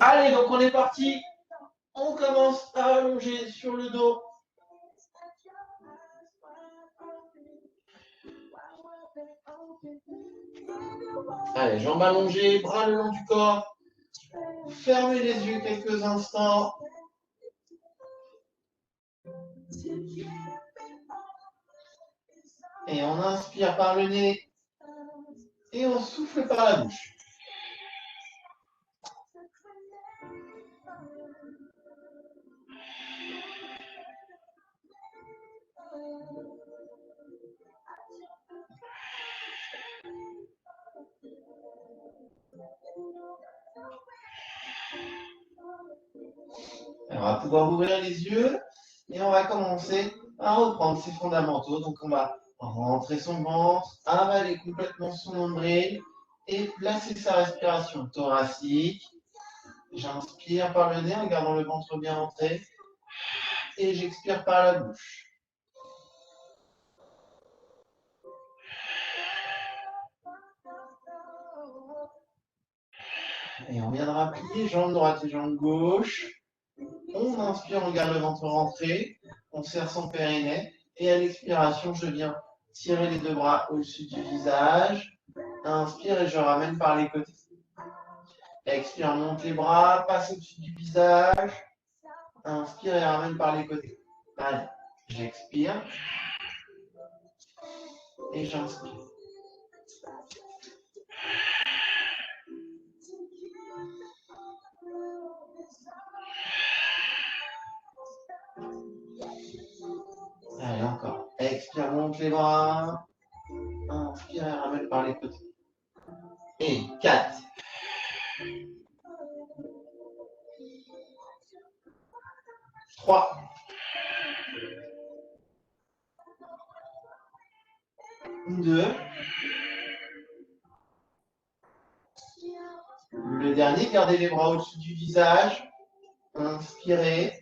Allez, donc on est parti. On commence à allonger sur le dos. Allez, jambes allongées, bras le long du corps. Fermez les yeux quelques instants. Et on inspire par le nez. Et on souffle par la bouche. On va pouvoir ouvrir les yeux et on va commencer à reprendre ses fondamentaux. Donc on va rentrer son ventre, avaler complètement son nombril et placer sa respiration thoracique. J'inspire par le nez en gardant le ventre bien rentré et j'expire par la bouche. Et on viendra plier jambe droite et jambe gauche. On inspire, on garde le ventre rentré, on serre son périnée et à l'expiration, je viens tirer les deux bras au-dessus du visage. Inspire et je ramène par les côtés. Expire, monte les bras, passe au-dessus du visage. Inspire et ramène par les côtés. Allez, j'expire et j'inspire. Allez, encore. Expire, monte les bras. Inspire et ramène par les côtés. Et 4. 3. 2. Le dernier, gardez les bras au-dessus du visage. Inspirez.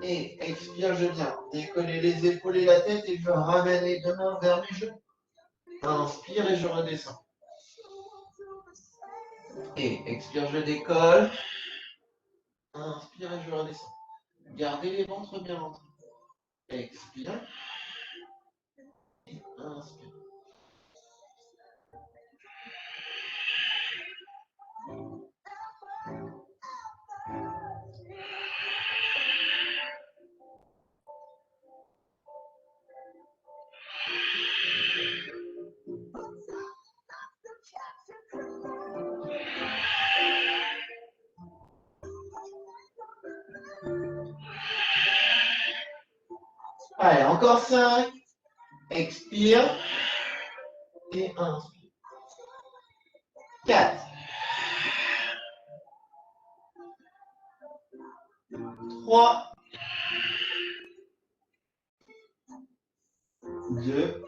Et expire, je viens décoller les épaules et la tête et je ramène les deux mains vers les genoux. Inspire et je redescends. Et expire, je décolle. Inspire et je redescends. Gardez les ventres bien rentrés. Expire. Et inspire. Allez, encore 5. Expire. Et inspire. 4. 3. 2.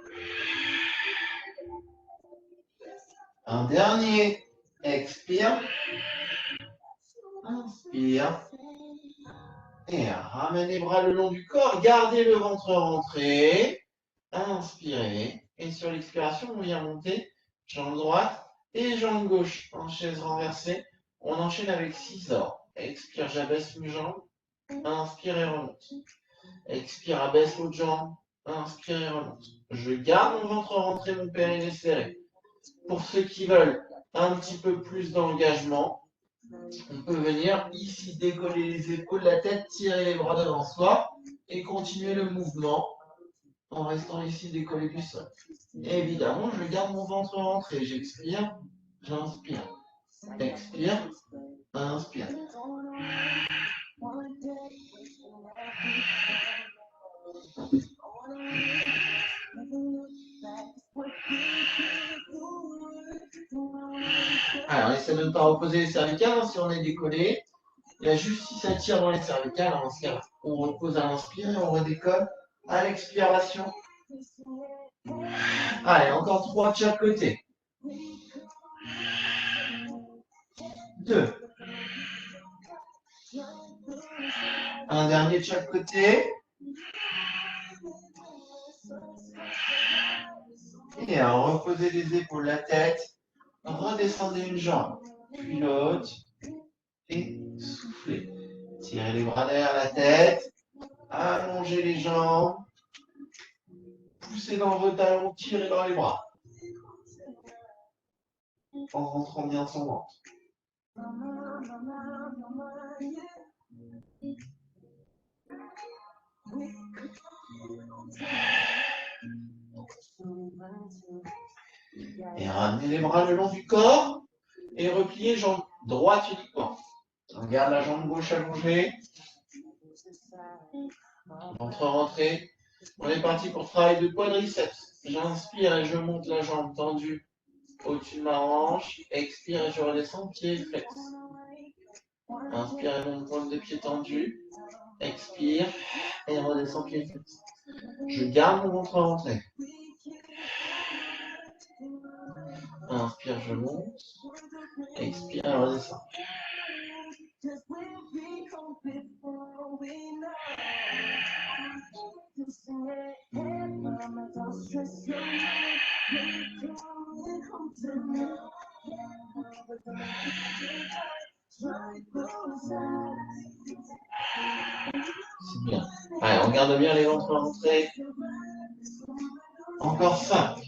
Un dernier. Expire. Inspire. Et ramène les bras le long du corps. Gardez le ventre rentré. Inspirez. Et sur l'expiration, on vient monter jambe droite et jambe gauche en chaise renversée. On enchaîne avec 6 ordres. Expire, j'abaisse une jambe. Inspire et remonte. Expire, abaisse l'autre jambe. Inspire et remonte. Je garde mon ventre rentré, mon périnée serré. Pour ceux qui veulent un petit peu plus d'engagement, on peut venir ici décoller les épaules, la tête, tirer les bras devant soi et continuer le mouvement en restant ici décollé du sol. Et évidemment, je garde mon ventre rentré. J'expire, j'inspire. Expire, inspire. Alors, essaie de ne pas reposer les cervicales si on est décollé. Il y a juste si ça tire dans les cervicales, dans ce cas-là. On repose à l'inspire et on redécolle à l'expiration. Allez, encore 3 de chaque côté. 2. Un dernier de chaque côté. Et reposez les épaules, la tête. Redescendez une jambe, puis l'autre. Et soufflez. Tirez les bras derrière la tête. Allongez les jambes. Poussez dans vos talons, tirez dans les bras. En rentrant bien son ventre. Et ramenez les bras le long du corps et repliez jambe droite uniquement. On garde la jambe gauche allongée. Ventre rentré. On est parti pour travail de quadriceps. J'inspire et je monte la jambe tendue au-dessus de ma hanche. Expire et je redescends, pied flex. Inspire et monte pointe de pied tendue. Expire et redescends, pied flex. Je garde mon ventre rentré. Inspire, je monte. Expire et redescends. C'est bien. Allez, on garde bien les ventres rentrés. Encore 5.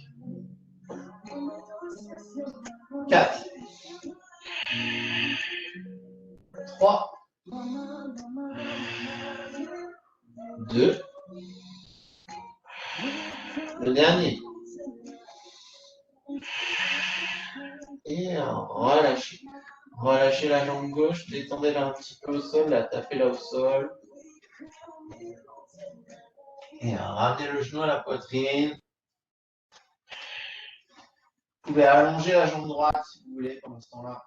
4. 3. 2. Le dernier. Et relâchez. Relâchez la jambe gauche, détendez-la un petit peu au sol, la tapez-la au sol. Et ramenez le genou à la poitrine. Vous pouvez allonger la jambe droite si vous voulez pendant ce temps-là.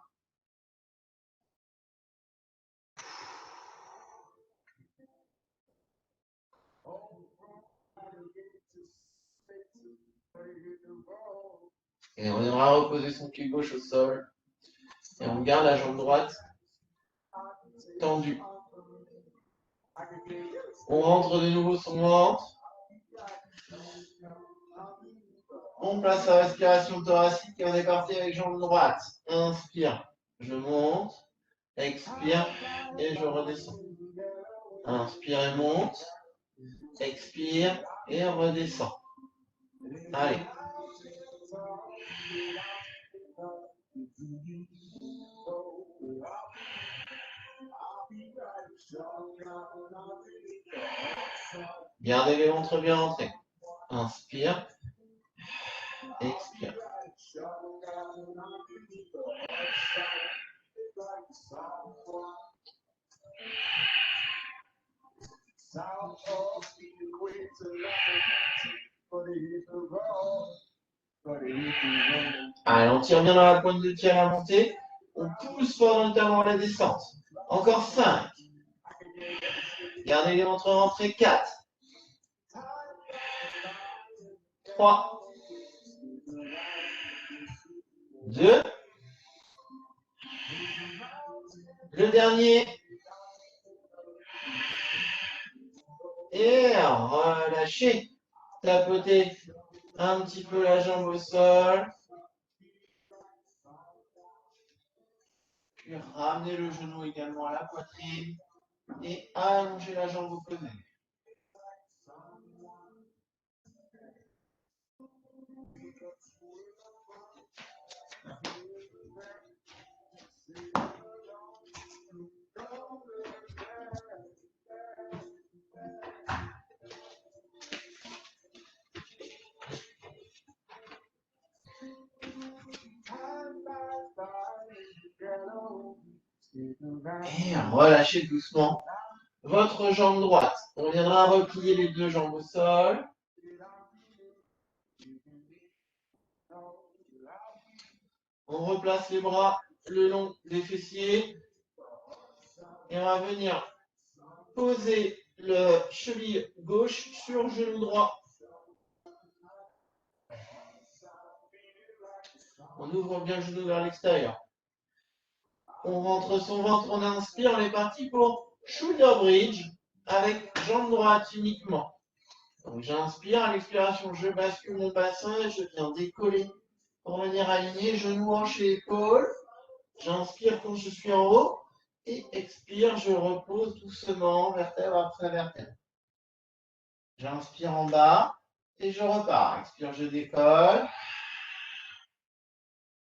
Et on viendra reposer son pied gauche au sol. Et on garde la jambe droite tendue. On rentre de nouveau son ventre. On place la respiration thoracique et on est parti avec jambe droite. Inspire, je monte. Expire et je redescends. Inspire et monte. Expire et redescends. Allez. Gardez les ventres bien rentrés. Inspire. Expire. Allez, on tire bien dans la pointe de pied à la montée. On pousse fort dans le talon à la descente. Encore 5. Gardez les ventres rentrés. 4. 3. 2. Le dernier. Et relâchez. Tapotez un petit peu la jambe au sol. Puis ramenez le genou également à la poitrine. Et allongez la jambe opposée. Et relâchez doucement votre jambe droite. On viendra replier les deux jambes au sol. On replace les bras le long des fessiers. Et on va venir poser le cheville gauche sur le genou droit. On ouvre bien le genou vers l'extérieur. On rentre son ventre, on inspire, on est parti pour shoulder bridge avec jambe droite uniquement. Donc j'inspire, à l'expiration, je bascule mon bassin et je viens décoller pour venir aligner genoux, hanches et épaules. J'inspire quand je suis en haut et expire, je repose doucement, vertèbre après vertèbre. J'inspire en bas et je repars. Expire, je décolle.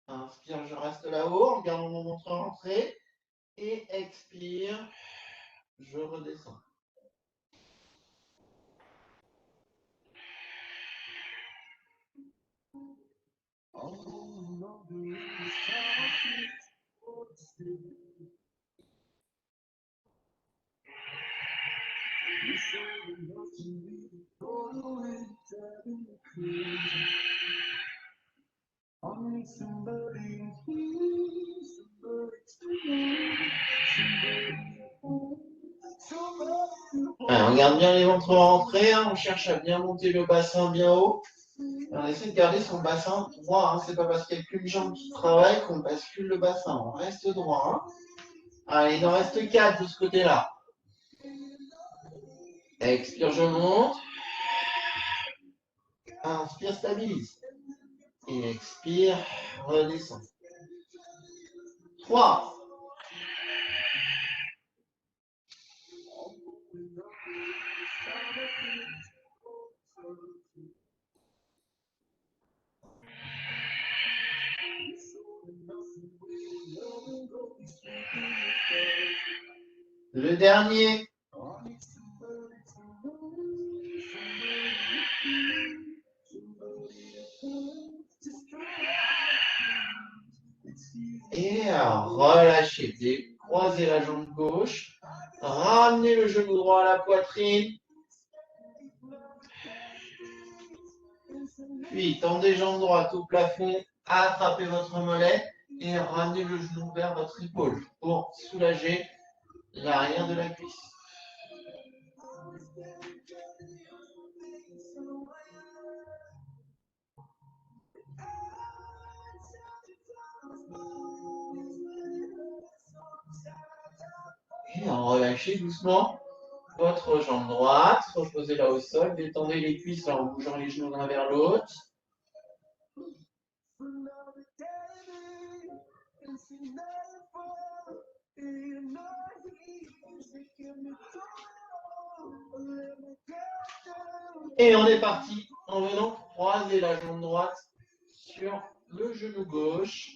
Inspire, je reste là-haut en gardant mon ventre rentré. Et expire, je redescends. On garde bien les ventres rentrés, on cherche à bien monter le bassin bien haut. On essaie de garder son bassin droit. C'est pas parce qu'il n'y a qu'une jambe qui travaille qu'on bascule le bassin. On reste droit. Allez, il en reste 4 de ce côté-là. Expire, je monte. Inspire, stabilise. Et expire, redescend. 3. Le dernier. Et relâchez. Décroisez la jambe gauche. Ramenez le genou droit à la poitrine. Puis tendez jambe droite au plafond. Attrapez votre mollet et ramenez le genou vers votre épaule pour soulager l'arrière de la cuisse. Et relâchez doucement votre jambe droite, reposez-la au sol, détendez les cuisses en bougeant les genoux l'un vers l'autre. Et on est parti en venant croiser la jambe droite sur le genou gauche.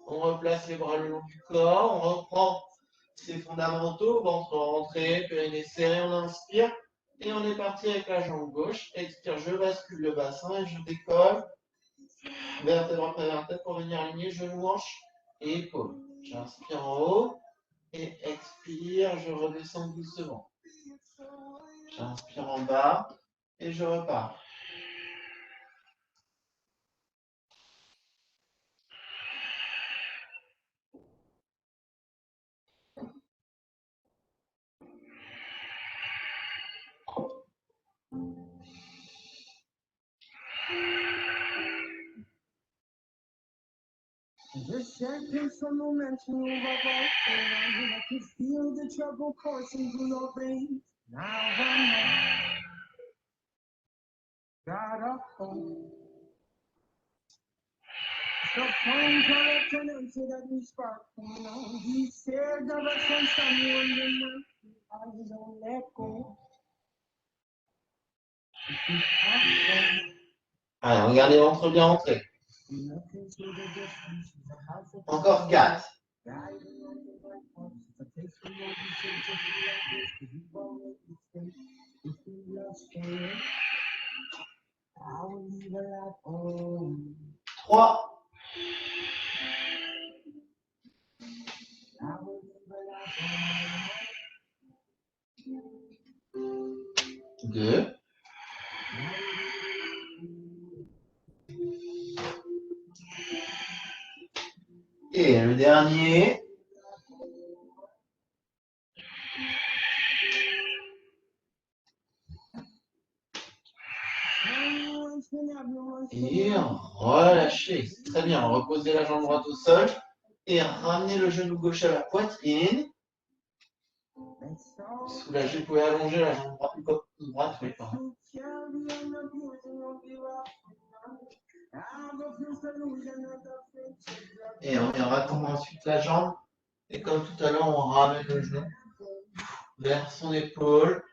On replace les bras le long du corps, on reprend ses fondamentaux, ventre rentré, périnée serré, on inspire. Et on est parti avec la jambe gauche. Expire, je bascule le bassin et je décolle. Vertèbre après vertèbre pour venir aligner genoux, hanches et épaules. J'inspire en haut et expire, je redescends doucement. J'inspire en bas et je repars. Just checking some momentum over I can feel the trouble coursing through your veins. Now I know. Got up home. The phone call and answer that we spark. He said of us and someone in my I don't let go. Allez, regardez le ventre bien rentré. Encore 4. Trois. 2. Et le dernier. Et relâchez. Très bien. Reposez la jambe droite au sol et ramenez le genou gauche à la poitrine. Soulagé, vous pouvez allonger la jambe droite, oui, pardon. Et on rattend ensuite la jambe. Et comme tout à l'heure, on ramène le genou vers son épaule.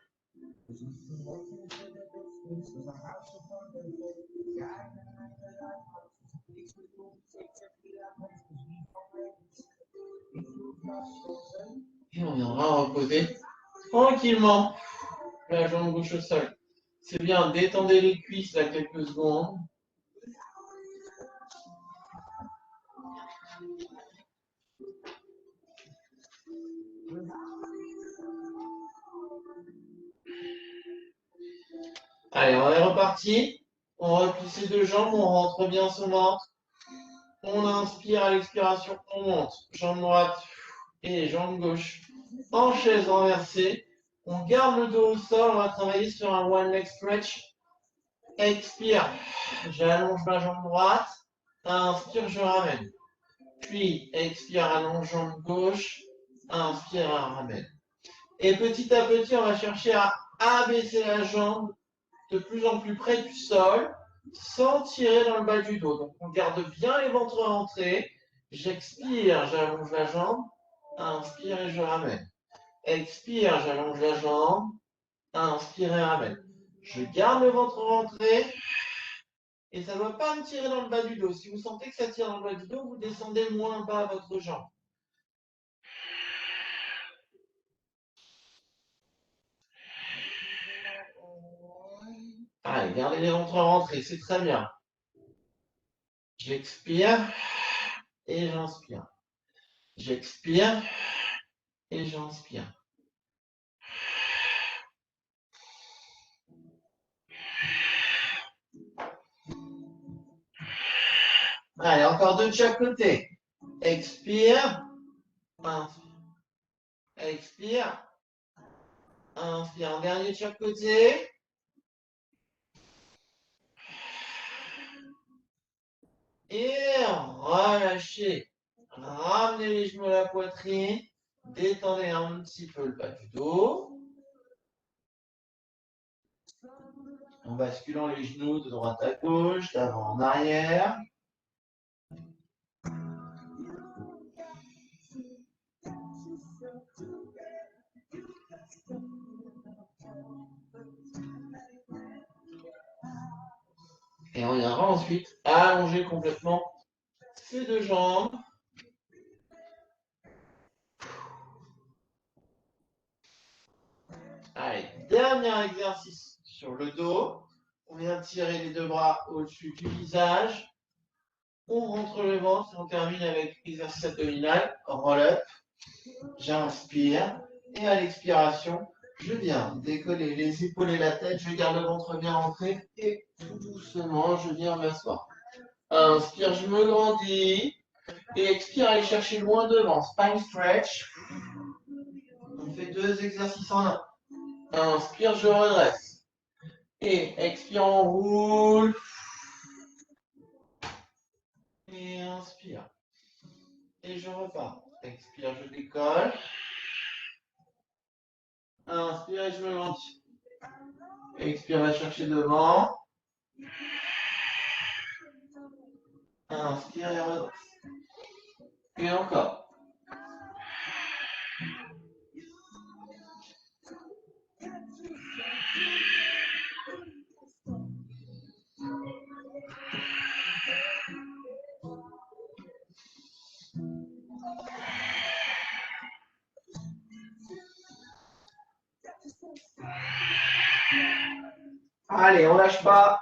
Et on viendra reposer tranquillement la jambe gauche au sol. C'est bien, détendez les cuisses là quelques secondes. Allez, on est reparti. On replie ses deux jambes, on rentre bien son ventre. On inspire à l'expiration, on monte. Jambe droite et jambe gauche en chaise renversée. On garde le dos au sol, on va travailler sur un one leg stretch. Expire, j'allonge ma jambe droite. Inspire, je ramène. Puis, expire, allonge jambe gauche. Inspire, ramène. Et petit à petit, on va chercher à abaisser la jambe de plus en plus près du sol, sans tirer dans le bas du dos. Donc, on garde bien les ventres rentrés. J'expire, j'allonge la jambe. Inspire et je ramène. Expire, j'allonge la jambe. Inspire et ramène. Je garde le ventre rentré. Et ça ne doit pas me tirer dans le bas du dos. Si vous sentez que ça tire dans le bas du dos, vous descendez moins bas votre jambe. Allez, gardez les ventres rentrés, c'est très bien. J'expire et j'inspire. J'expire et j'inspire. Allez, encore deux de chaque côté. Expire. Inspire. Expire. Inspire. Un dernier de chaque côté. Et relâchez. Ramenez les genoux à la poitrine. Détendez un petit peu le bas du dos. En basculant les genoux de droite à gauche, d'avant en arrière. Et on viendra ensuite allonger complètement ces deux jambes. Allez, dernier exercice sur le dos. On vient tirer les deux bras au-dessus du visage. On rentre le ventre et on termine avec l'exercice abdominal. Roll-up. J'inspire. Et à l'expiration, je viens décoller les épaules et la tête. Je garde le ventre bien rentré. Et tout doucement, je viens m'asseoir. Inspire, je me grandis. Et expire, allez chercher loin devant. Spine stretch. On fait deux exercices en un. Inspire, je redresse. Et expire, on roule. Et inspire. Et je repars. Expire, je décolle. Inspire et je me grandis. Expire, va chercher devant. Inspire et redresse. Et encore. Allez, on lâche pas.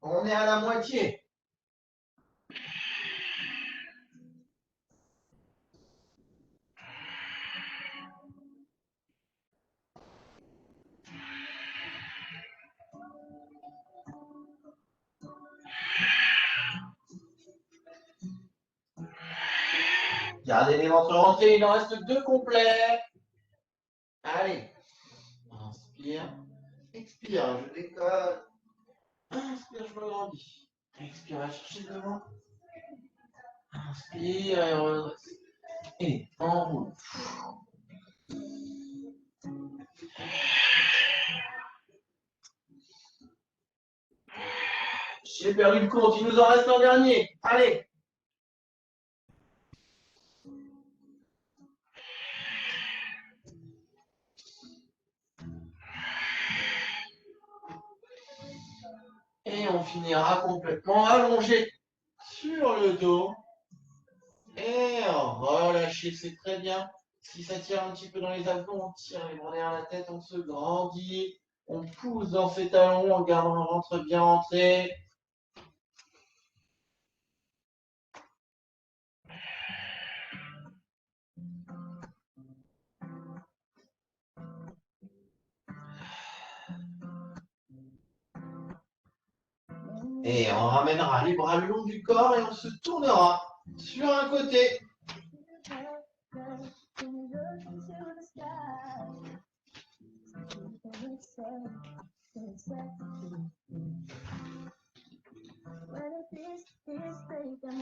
On est à la moitié. Gardez les ventres rentrés, il en reste deux complets. Allez. Inspire. Expire, je décolle. Inspire, je me grandis. Expire, va chercher devant. Inspire et redresse. Et enroule. J'ai perdu le compte, il nous en reste un dernier. Allez. Et on finira complètement allongé sur le dos. Et relâcher, c'est très bien. Si ça tire un petit peu dans les abdos, on tire les bras derrière la tête, on se grandit. On pousse dans ses talons en gardant le ventre bien rentré. Et on ramènera les bras le long du corps et on se tournera sur un côté.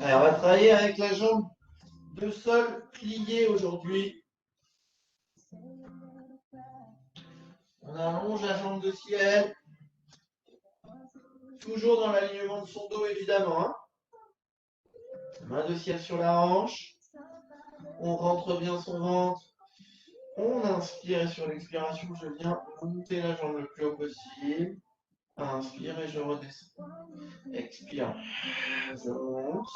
Allez, on va travailler avec la jambe de sol pliée aujourd'hui. On allonge la jambe de ciel. Toujours dans l'alignement de son dos, évidemment. Hein. Main de ciel sur la hanche. On rentre bien son ventre. On inspire et sur l'expiration, je viens monter la jambe le plus haut possible. Inspire et je redescends. Expire. Je monte.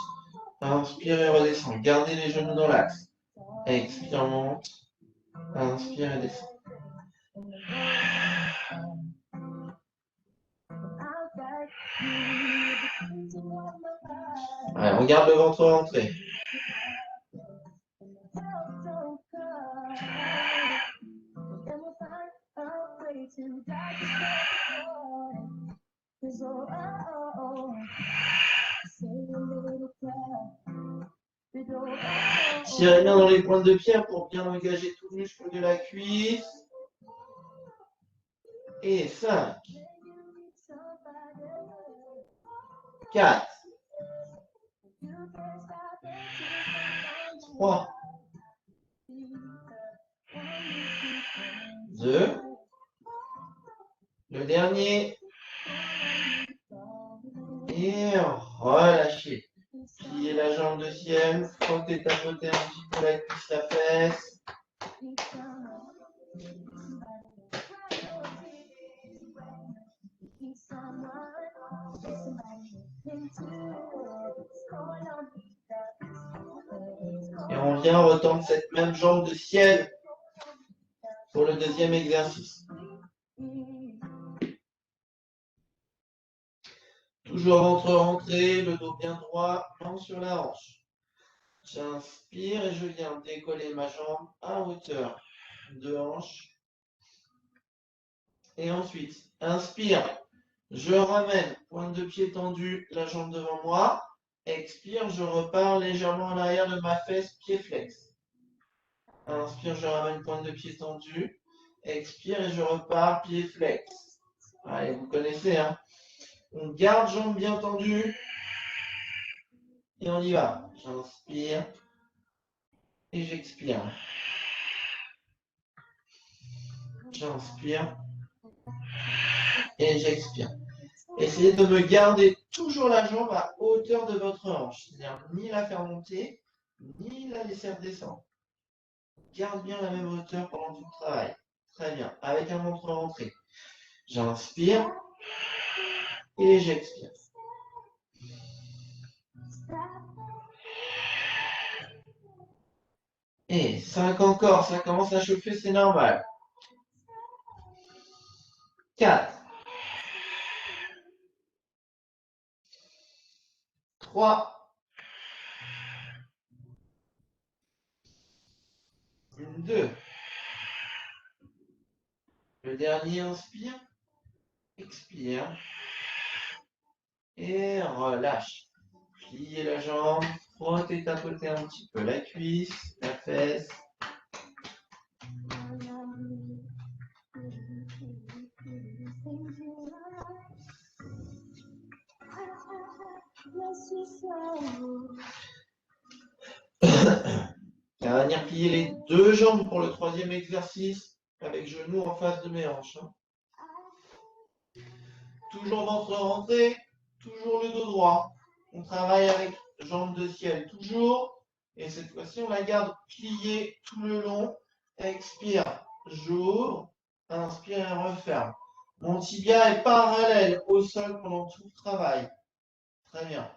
Inspire et redescends. Gardez les genoux dans l'axe. Expire, monte. Inspire et descends. Allez, on garde le ventre rentré. Tirez bien dans les pointes de pied pour bien engager tout le muscle de la cuisse. Et 5, 4, 3, 2, le dernier. Et relâchez. Pliez la jambe de ciel, frottez, tapotez un petit peu la cuisse, la fesse. Et on vient retendre cette même jambe de ciel pour le deuxième exercice. Toujours ventre rentré, le dos bien droit, main sur la hanche. J'inspire et je viens décoller ma jambe à hauteur de hanche. Et ensuite, inspire, je ramène, pointe de pied tendue, la jambe devant moi. Expire, je repars légèrement à l'arrière de ma fesse, pied flex. Inspire, je ramène, pointe de pied tendue. Expire et je repars, pied flex. Allez, vous connaissez, hein. On garde jambe bien tendue. Et on y va. J'inspire et j'expire. J'inspire et j'expire. Essayez de me garder toujours la jambe à hauteur de votre hanche. C'est-à-dire ni la faire monter, ni la laisser redescendre. Garde bien la même hauteur pendant tout le travail. Très bien. Avec un ventre rentré. J'inspire et j'expire. Et 5 encore, ça commence à chauffer, c'est normal. 4. 3. 2. Le dernier, inspire. Expire. Et relâche. Pliez la jambe. Frottez, tapotez un petit peu la cuisse, la fesse. venir plier les deux jambes pour le troisième exercice, avec genoux en face de mes hanches. Toujours ventre rentré, toujours le dos droit. On travaille avec jambes de ciel, toujours. Et cette fois-ci, on la garde pliée tout le long. Expire, j'ouvre. Inspire et referme. Mon tibia est parallèle au sol pendant tout le travail. Très bien.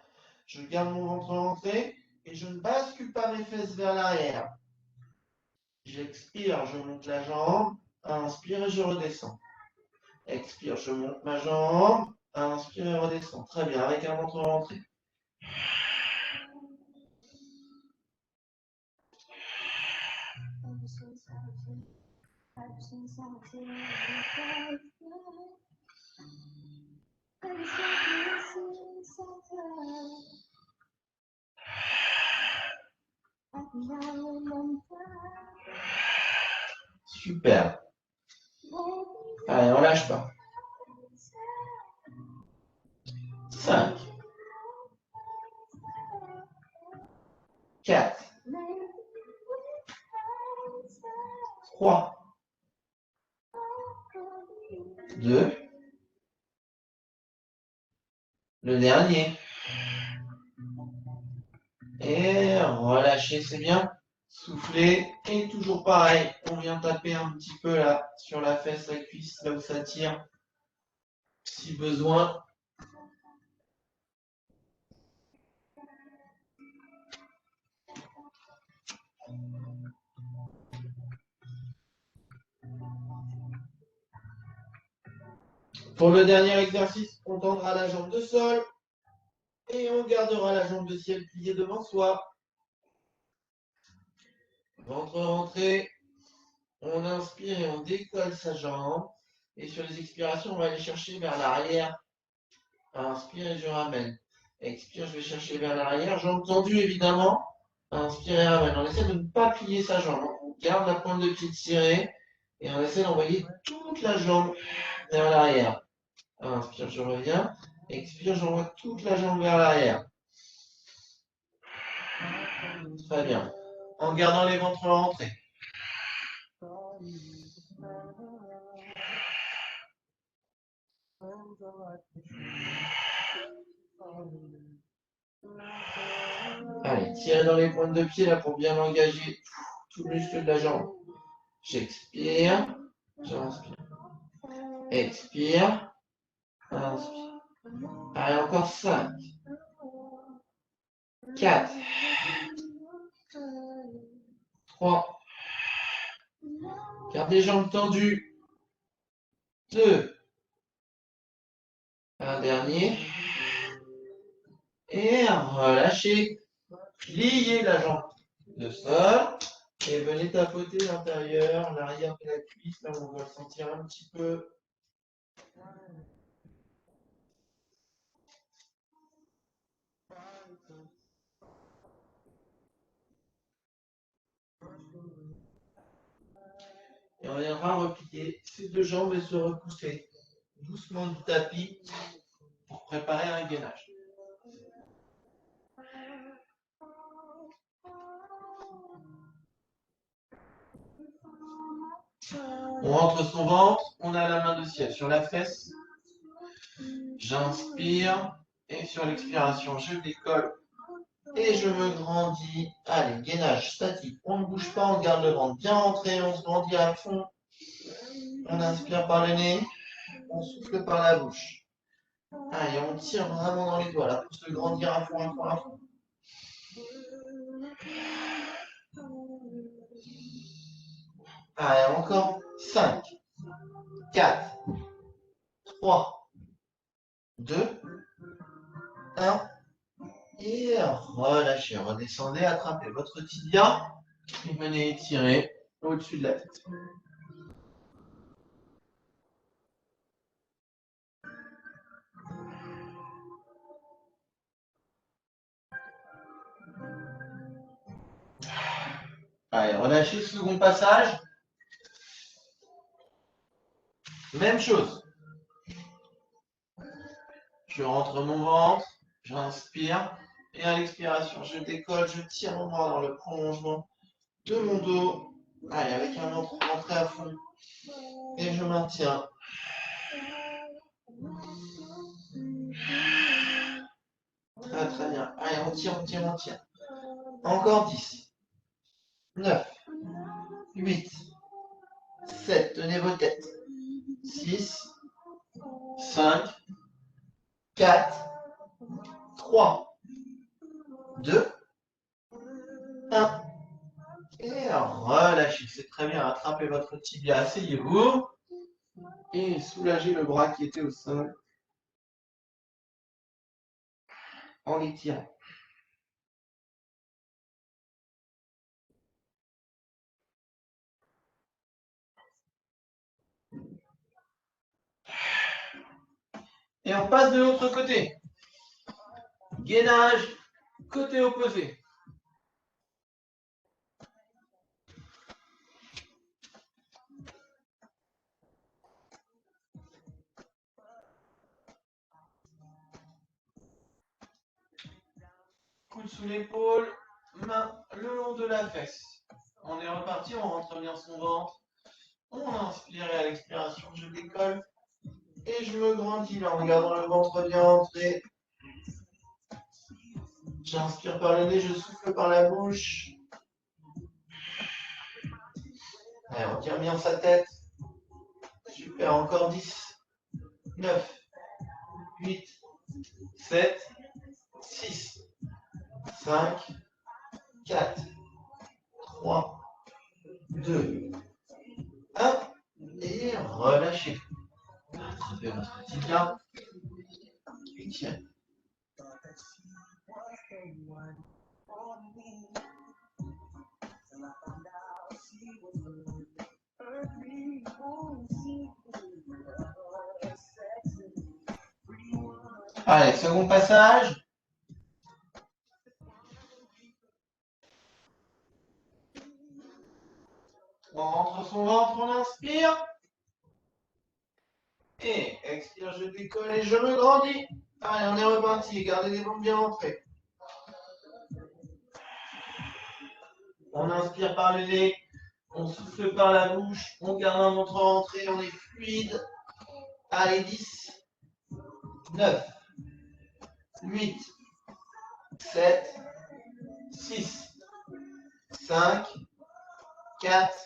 Je garde mon ventre rentré et je ne bascule pas mes fesses vers l'arrière. J'expire, je monte la jambe. Inspire et je redescends. Expire, je monte ma jambe. Inspire et redescends. Très bien, avec un ventre rentré. Super. Allez, on lâche pas. 5, 4, 3, 2, le dernier. Et relâchez, c'est bien. Soufflez. Et toujours pareil, on vient taper un petit peu là sur la fesse, la cuisse, là où ça tire, si besoin. Pour le dernier exercice, on tendra la jambe de sol et on gardera la jambe de ciel pliée devant soi. Ventre rentré, on inspire et on décolle sa jambe. Et sur les expirations, on va aller chercher vers l'arrière. Inspire et je ramène. Expire, je vais chercher vers l'arrière. Jambe tendue évidemment. Inspire et ramène. On essaie de ne pas plier sa jambe. On garde la pointe de pied tirée et on essaie d'envoyer toute la jambe vers l'arrière. Inspire, je reviens. Expire, j'envoie toute la jambe vers l'arrière. Très bien. En gardant les ventres rentrés. Allez, tirez dans les pointes de pied là pour bien engager tout le muscle de la jambe. J'expire, j'inspire. Expire, inspire. Allez, encore 5, 4, 3. Garde les jambes tendues. 2. Un dernier. Et relâchez. Pliez la jambe de sol. Et venez tapoter l'intérieur, l'arrière de la cuisse, là où on va le sentir un petit peu. Et on viendra replier ces deux jambes et se repousser doucement du tapis pour préparer un gainage. On rentre son ventre, on a la main de ciel sur la fesse. J'inspire et sur l'expiration, je décolle et je me grandis. Allez, gainage statique. On ne bouge pas, on garde le ventre bien rentré, on se grandit à fond. On inspire par le nez, on souffle par la bouche. Allez, on tire vraiment dans les doigts là pour se grandir à fond, à fond, à fond. Allez, encore 5, 4, 3, 2, 1. Et relâchez, redescendez, attrapez votre tibia et venez étirer au-dessus de la tête. Allez, relâchez, second passage. Même chose. Je rentre mon ventre, j'inspire et à l'expiration, je décolle, je tire mon bras dans le prolongement de mon dos. Allez, avec un ventre rentré à fond. Et je maintiens. Très très bien. Allez, on tire, on tire, on tire. Encore 10. 9. 8. 7. Tenez vos têtes. 6. 5. 4. 3. 2. 1. Et relâchez. C'est très bien. Attrapez votre tibia. Asseyez-vous. Et soulagez le bras qui était au sol. En l'étirant. Et on passe de l'autre côté. Gainage, côté opposé. Coude sous l'épaule, main le long de la fesse. On est reparti, on rentre bien son ventre. On inspire et à l'expiration, je décolle. Et je me grandis là en gardant le ventre bien rentré. J'inspire par le nez, je souffle par la bouche. Allez, on tire bien sa tête. Super, encore 10, 9, 8, 7, 6, 5, 4, 3, 2, 1. Et relâchez. Attrapez votre tibia. Et tirez. Allez, second passage. On rentre son ventre, on inspire. Et expire, je décolle et je me grandis. Allez, on est reparti. Gardez les jambes bien rentrées. On inspire par le nez. On souffle par la bouche. On garde un ventre rentré. On est fluide. Allez, 10, 9, 8, 7, 6, 5, 4,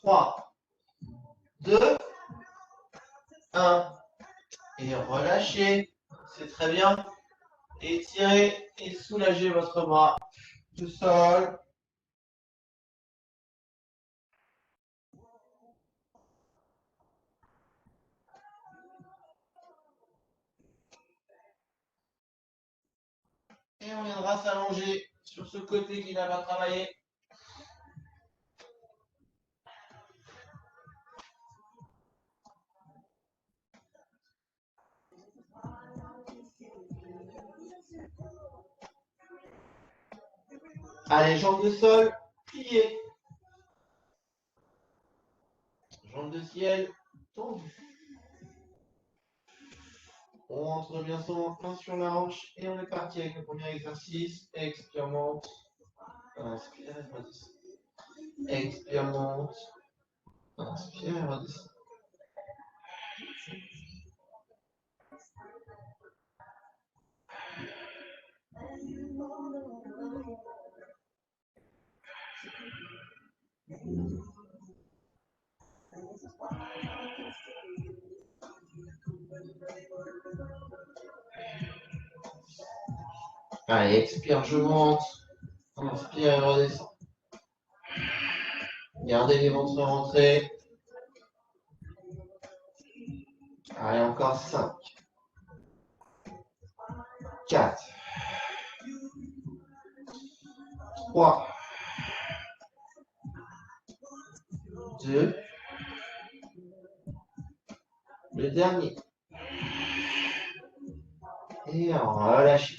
3, 2, 1. Et relâchez. C'est très bien. Étirez et soulagez votre bras du sol. Et on viendra s'allonger sur ce côté qui n'a pas travaillé. Allez, jambes de sol, pliées. Jambes de ciel, tendues. On rentre bien son ventre sur la hanche et on est parti avec le premier exercice. Expire, monte. Inspire, redescend. Expire, monte. Inspire, redescend. Allez, expire, je monte. Inspire et redescend. Gardez les ventres rentrés. Allez, encore 5, 4, 3, 2, le dernier. Et relâchez.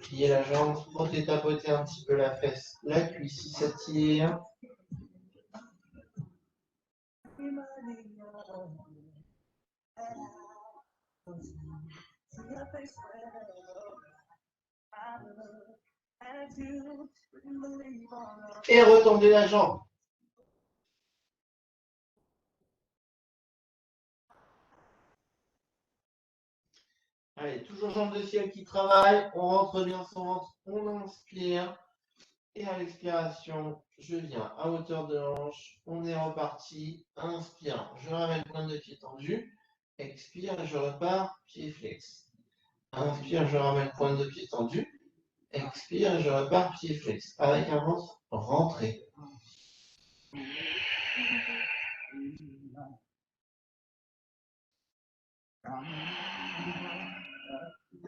Pliez la jambe, frottez, tapotez un petit peu la fesse, la cuisse si ça tire. as you believe on us. Et retendez la jambe. Allez, toujours jambe de ciel qui travaille. On rentre bien son ventre. On inspire. Et à l'expiration, je viens à hauteur de hanche. On est reparti. Inspire, je ramène pointe de pied tendu. Expire, je repars, pied flex. Inspire, je ramène pointe de pied tendu. Expire, je repars, pied flex. Avec un ventre rentré.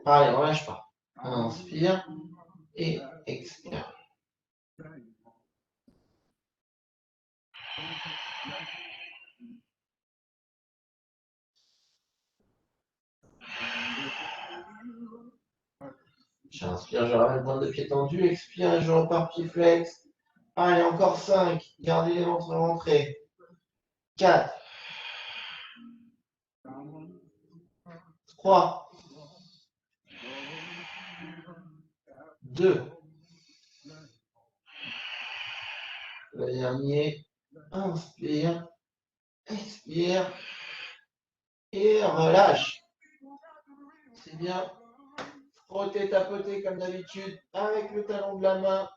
Allez, on lâche pas. Inspire et expire. J'inspire, je ramène pointe de pied tendu. Expire et je repars, pied flex. Allez, encore 5. Gardez les ventres rentrés. 4. 3. 2. Le dernier. Inspire. Expire. Et relâche. C'est bien. Frotter, tapoter comme d'habitude avec le talon de la main.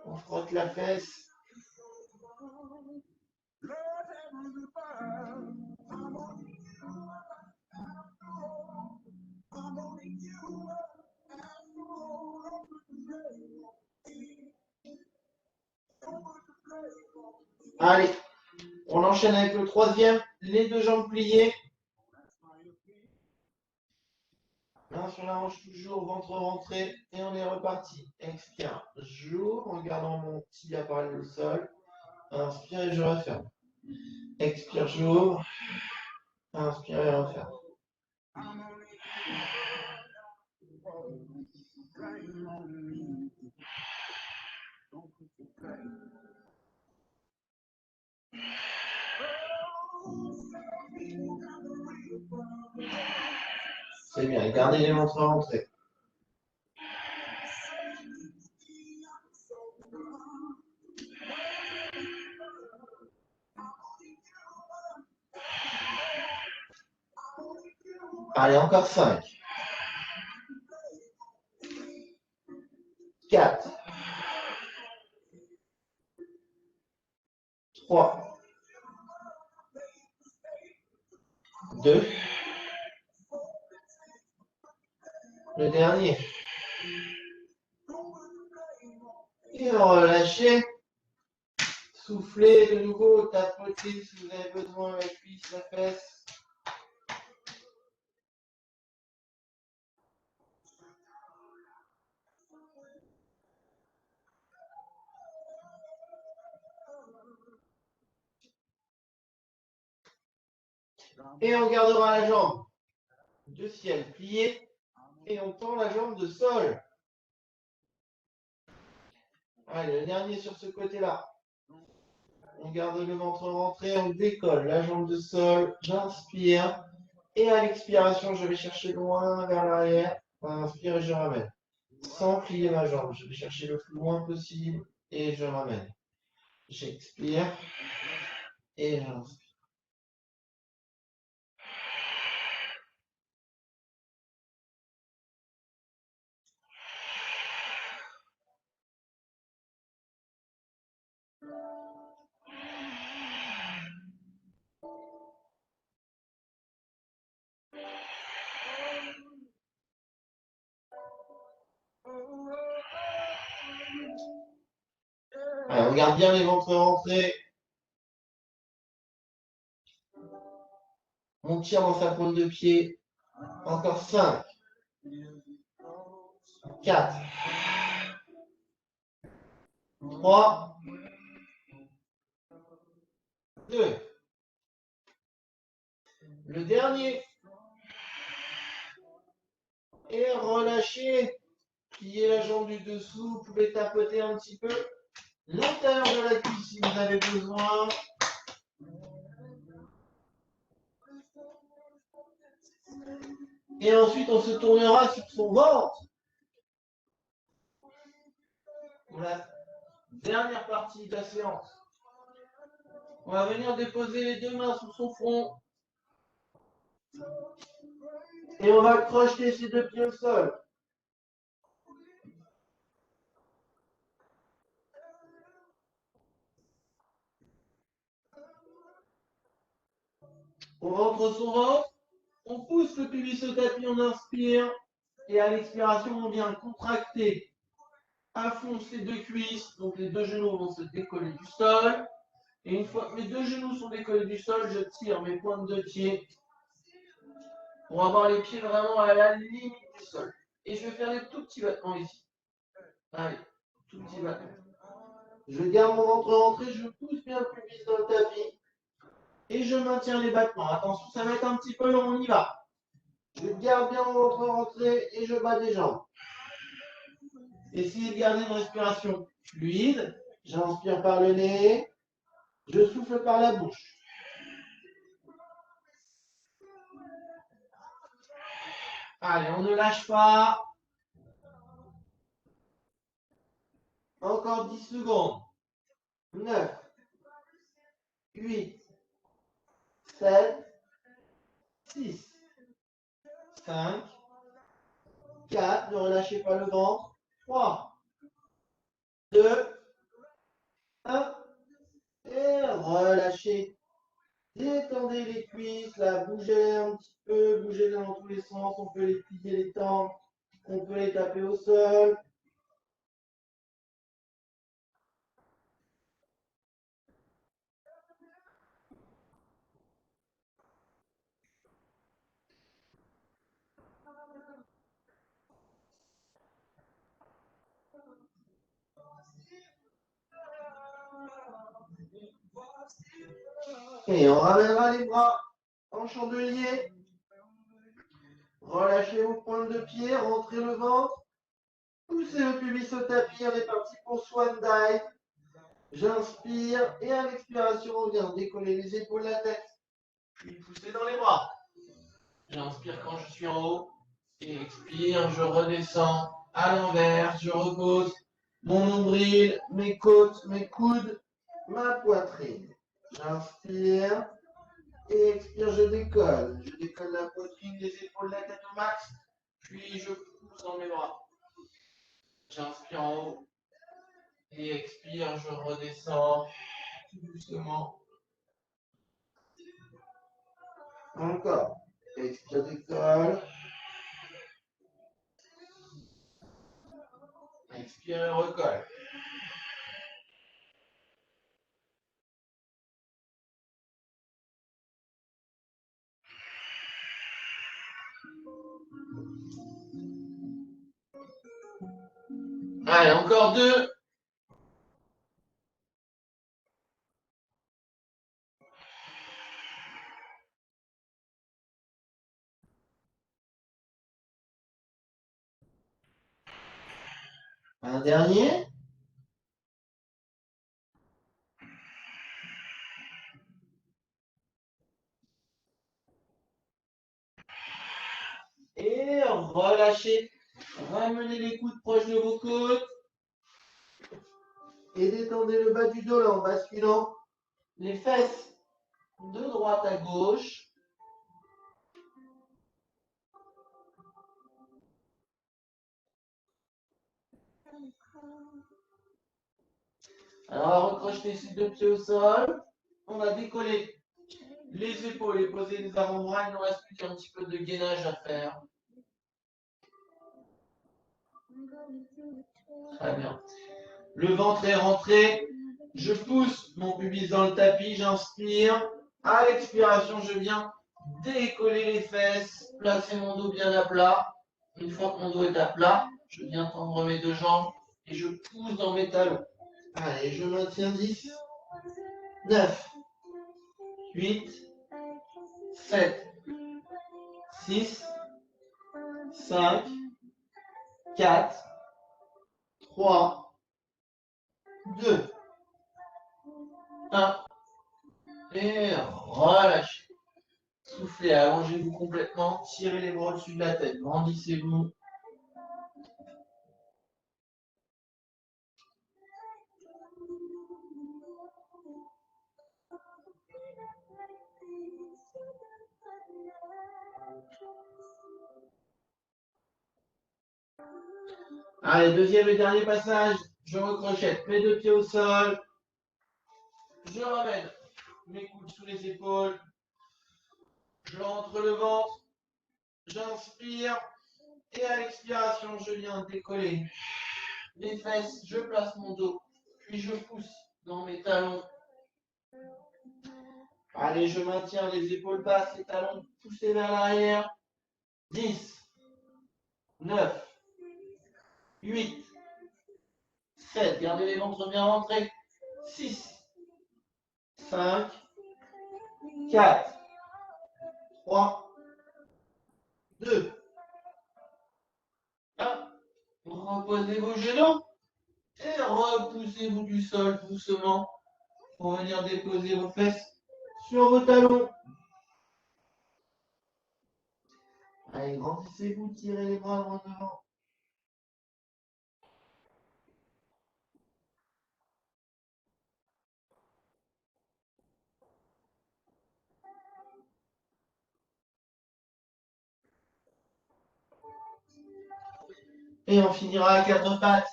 On frotte la fesse. Allez, on enchaîne avec le troisième. Les deux jambes pliées. Main sur la hanche toujours, ventre rentré. Et on est reparti. Expire, j'ouvre en gardant mon tibia parallèle au sol. Inspire et je referme. Expire, j'ouvre. Inspire et referme. C'est bien, gardez les ventres rentrés. Allez, encore 5. 4. 3. 2. Le dernier. Et relâchez. Soufflez de nouveau, tapotez si vous avez besoin la cuisse, la fesse. Et on gardera la jambe de ciel pliée et on tend la jambe de sol. Allez, le dernier sur ce côté-là. On garde le ventre rentré, on décolle la jambe de sol, j'inspire. Et à l'expiration, je vais chercher loin vers l'arrière. Inspire et je ramène. Sans plier ma jambe, je vais chercher le plus loin possible et je ramène. J'expire et j'inspire. Allez, on garde bien les ventres rentrés. On tire dans sa pointe de pied. Encore 5. 4. 3. 2. Le dernier. Et relâchez. Pliez la jambe du dessous. Vous pouvez tapoter un petit peu l'intérieur de la cuisse si vous avez besoin. Et ensuite, on se tournera sur son ventre. pour la dernière partie de la séance. On va venir déposer les deux mains sous son front. Et on va crocheter ses deux pieds au sol. On rentre son ventre. On pousse le pubis au tapis, on inspire. Et à l'expiration, on vient contracter à fond ses deux cuisses. Donc les deux genoux vont se décoller du sol. Et une fois que mes deux genoux sont décollés du sol, je tire mes pointes de pied pour avoir les pieds vraiment à la limite du sol. Et je vais faire des tout petits battements ici. Allez, tout petits battements. Je garde mon ventre rentré, je pousse bien le pubis dans le tapis. Et je maintiens les battements. Attention, ça va être un petit peu long, on y va. Je garde bien mon ventre rentré et je bats des jambes. Essayez de garder une respiration fluide. J'inspire par le nez. Je souffle par la bouche. Allez, on ne lâche pas. Encore 10 secondes. 9, 8, 7, 6, 5, 4, ne relâchez pas le ventre. 3, 2, 1. Et relâchez. Détendez les cuisses, là, bougez un petit peu, bougez dans tous les sens. On peut les plier, les tendre, on peut les taper au sol. Et on ramènera les bras en chandelier. Relâchez vos pointes de pied, rentrez le ventre. Poussez le pubis au tapis, on est parti pour Swan Dive. J'inspire et à l'expiration, on vient décoller les épaules, la tête. Puis pousser dans les bras. J'inspire quand je suis en haut. Et expire, je redescends à l'envers, je repose mon nombril, mes côtes, mes coudes, ma poitrine. J'inspire et expire, je décolle. Je décolle la poitrine, les épaules, la tête au max. Puis je pousse dans mes bras. J'inspire en haut et expire, je redescends tout doucement. Encore. Expire, décolle. Expire et recolle. Allez, encore 2. Un dernier. Et relâchez. Ramenez les coudes proches de vos côtes. Et détendez le bas du dos là en basculant les fesses de droite à gauche. Alors, on va recrocheter ces deux pieds au sol. On va décoller les épaules et poser les avant-bras. Il nous reste plus qu'un petit peu de gainage à faire. Très bien. Le ventre est rentré. Je pousse mon pubis dans le tapis. J'inspire. À l'expiration, je viens décoller les fesses. Placer mon dos bien à plat. Une fois que mon dos est à plat, je viens tendre mes deux jambes et je pousse dans mes talons. Allez, je maintiens 10, 9, 8, 7, 6, 5, 4, 3, 2, 1. Et relâchez. Soufflez, allongez-vous complètement, tirez les bras au-dessus de la tête, grandissez-vous. Allez, deuxième et dernier passage. Je recrochette mes deux pieds au sol. Je ramène mes coudes sous les épaules. Je rentre le ventre. J'inspire. Et à l'expiration, je viens décoller les fesses. Je place mon dos. Puis je pousse dans mes talons. Allez, je maintiens les épaules basses, les talons poussés vers l'arrière. 10, 9, 8, 7. Gardez les ventres bien rentrés. 6, 5, 4, 3, 2, 1. Reposez vos genoux et repoussez-vous du sol doucement pour venir déposer vos fesses sur vos talons. Allez, grandissez-vous, tirez les bras loin devant. Et on finira à quatre pattes.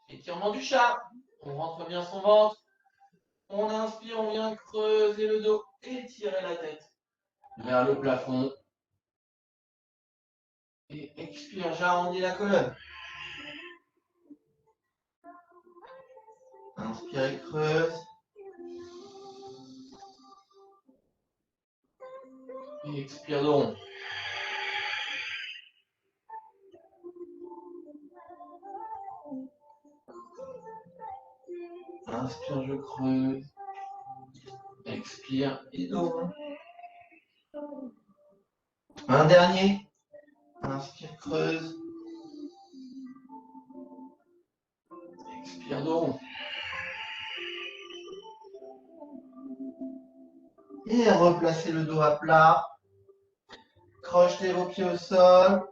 Étirement du chat. On rentre bien son ventre. On inspire, on vient creuser le dos et tirer la tête vers le plafond. Et expire, j'arrondis la colonne. Inspire et creuse. Et expire de rond. Inspire, je creuse. Expire et de rond. Un dernier. Inspire, creuse. Expire de rond. Et replacez le dos à plat. Crochetez vos pieds au sol.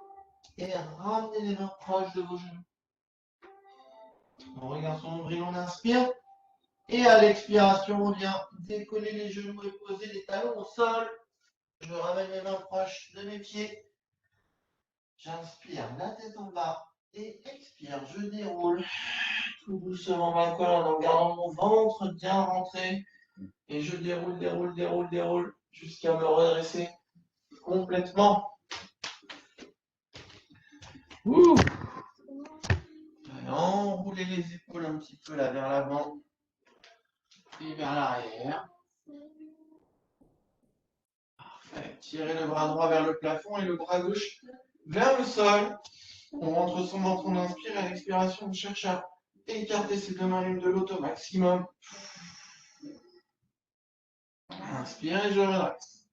Et ramenez les mains proches de vos genoux. On regarde son nombril, on inspire. Et à l'expiration, on vient décoller les genoux et poser les talons au sol. Je ramène mes mains proches de mes pieds. J'inspire, la tête en bas. Et expire, je déroule tout doucement ma colonne en gardant mon ventre bien rentré. Et je déroule, déroule, déroule, déroule jusqu'à me redresser complètement. Ouh. Enroulez les épaules un petit peu là vers l'avant et vers l'arrière. Parfait. Tirez le bras droit vers le plafond et le bras gauche vers le sol. On rentre son ventre, on inspire, à l'expiration, on cherche à écarter ses deux mains l'une de l'autre au maximum. Inspire et je relaxe.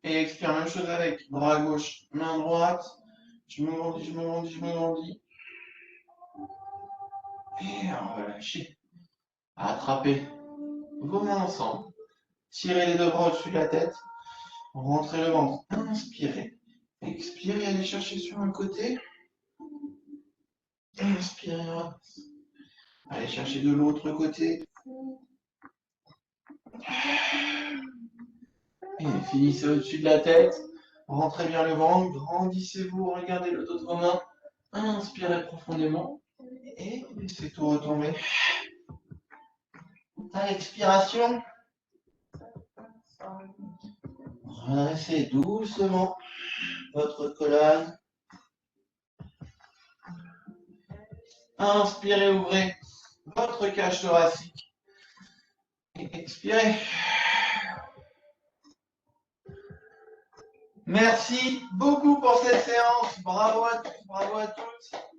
Et expire, même chose avec bras gauche, main droite. Je me grandis, je me grandis, je me grandis. Et relâchez. Attrapez vos mains ensemble. Tirez les deux bras au-dessus de la tête. Rentrez le ventre. Inspirez. Expirez, allez chercher sur un côté. Inspirez. Allez chercher de l'autre côté. Et finissez au-dessus de la tête. Rentrez bien le ventre. Grandissez-vous. Regardez le dos de vos mains. Inspirez profondément. Et laissez tout retomber. À l'expiration, redressez doucement votre colonne. Inspirez, ouvrez votre cage thoracique. Et expirez. Merci beaucoup pour cette séance. Bravo à tous, bravo à toutes.